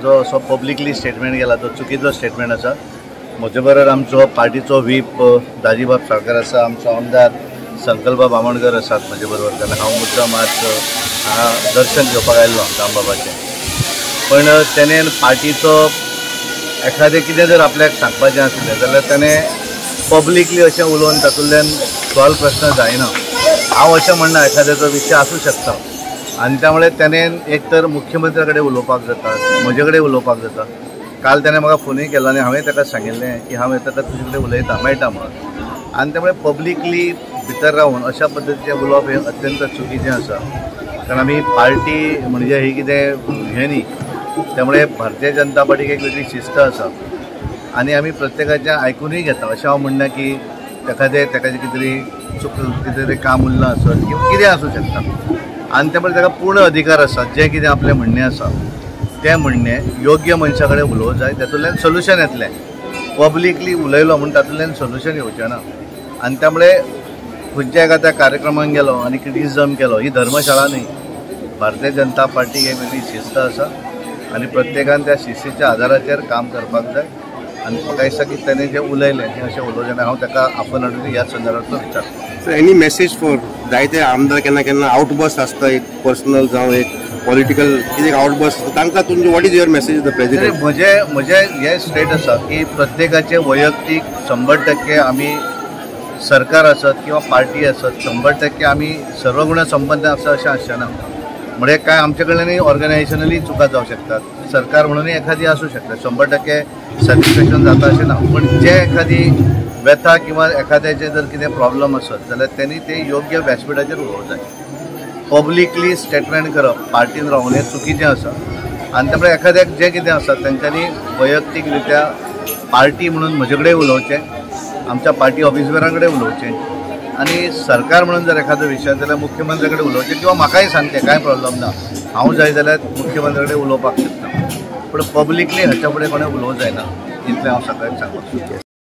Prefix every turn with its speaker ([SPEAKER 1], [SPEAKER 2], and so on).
[SPEAKER 1] जो असो publicly statement केला तो चुकीचो स्टेटमेंट आसा। म्हजे बरोबर आमचो पार्टीचो व्हीप दाजीबाब साळकार आसा, आमचो आमदार संकल्प बामणकर आसात म्हजे बरोबर, कारण हांव मुद्दाम आज हांगा दर्शन घेवपाक आयिल्लो दामबाबाचें। पण तेणेन पार्टीचो एखादें कितें जर आपल्याक सांगपाचें आसलें जाल्यार ताणें पब्लिकली अशें उलोवन तातूंतल्यान सॉल्व प्रश्न जायना। हांव अशें म्हणना एखाद्याचो विशय आसूं शकता आनी त्यामुळे ताणें एक तर मुख्यमंत्र्या कडेन उलोवपाक जाता, म्हजे कडेन उलोवपाक जाता। काल ताणें म्हाका फोनूय केलो आनी हांवें ताका सांगिल्लें की हांव येता तुजे कडेन उलयता मेळटा म्हणून। आनी त्यामुळे पब्लिकली भितर रावन अशा पद्दतीचें उलोवप हें अत्यंत चुकीचें आसा, कारण आमी पार्टी म्हणजे ही कितें हें न्ही। त्यामुळे भारतीय जनता पार्टीक एक वेगळी शिस्त आसा आनी आमी प्रत्येकाचें आयकुनूय घेता। अशें हांव म्हणना की ताकाचें कितें तरी काम उरलां आसत किंवा कितें आसूं शकता, आनी त्यामुळे ताका पूर्ण अधिकार आसा जें कितें आपलें म्हणणें आसा तें म्हणणें योग्य मनशा कडेन उलोवंक जाय, तातूंतल्यान सोल्युशन येतलें। पब्लिकली उलयलो म्हणून तातूंतल्यान सोल्युशन येवचें ना। आनी त्यामुळे खंयच्या एका त्या कार्यक्रमाक गेलो आनी क्रिटिसिजम केलो, ही धर्मशाळा न्ही। भारतीय जनता पार्टीक एक वेगळी शिस्त आसा आनी प्रत्येकान त्या शिस्तीच्या आदाराचेर काम करपाक जाय। आनी म्हाका दिसता की ताणें जें उलयलें हें अशें उलोवचें ना। हांव ताका आफन हाडून ह्या संदर्भांतलो विचारता।
[SPEAKER 2] सो एनी मेसेज फॉर जायते आमदार केन्ना केन्ना आउटबस्ट आसता, एक पर्सनल जावं एक पॉलिटिकल कितें आउटबस्ट आसता, तांकां तुमचें what is your message the president?
[SPEAKER 1] म्हजें हें स्टेट आसा की प्रत्येकाचें वैयक्तीक 100% आमी सरकार आसत किंवा पार्टी आसत 100% आमी सर्वगुण संपन्न आसा अशें आसचें ना। म्हणजे काय आमचे कडल्यानूय ऑर्गनायझेशनली चुका जावं शकतात, सरकार म्हणूनय एखादी आसूं शकता, 100% सॅटिस्फॅक्शन जाता अशें ना। पण जे एखादी व्यथा किंवा एखाद्याचे जर कितें प्रॉब्लम आसत जाल्यार त्यांनी ते योग्य व्यासपीठाचेर उलोवंक जाय। पब्लिकली स्टेटमेंट करप पार्टीन रावन हें चुकीचें आसा। आनी त्यामुळे एखाद्याक जें कितें आसा तांच्यांनी वैयक्तीक रित्या पार्टी म्हणून म्हजे कडेन उलोवचें, आमच्या पार्टी ऑफिसरां कडेन उलोवचें, आनी सरकार म्हणून जर एखादो विशय जाल्यार मुख्यमंत्र्या कडेन उलोवचें किंवा म्हाकाय सांगचें, कांय प्रॉब्लम ना। हांव जाय जाल्यार मुख्यमंत्र्या कडेन उलोवपाक शकता, पूण पब्लिकली हाच्या फुडें कोणें उलोवंक जायना, इतलें हांव सगळ्यांक सांगपाक सोदतां।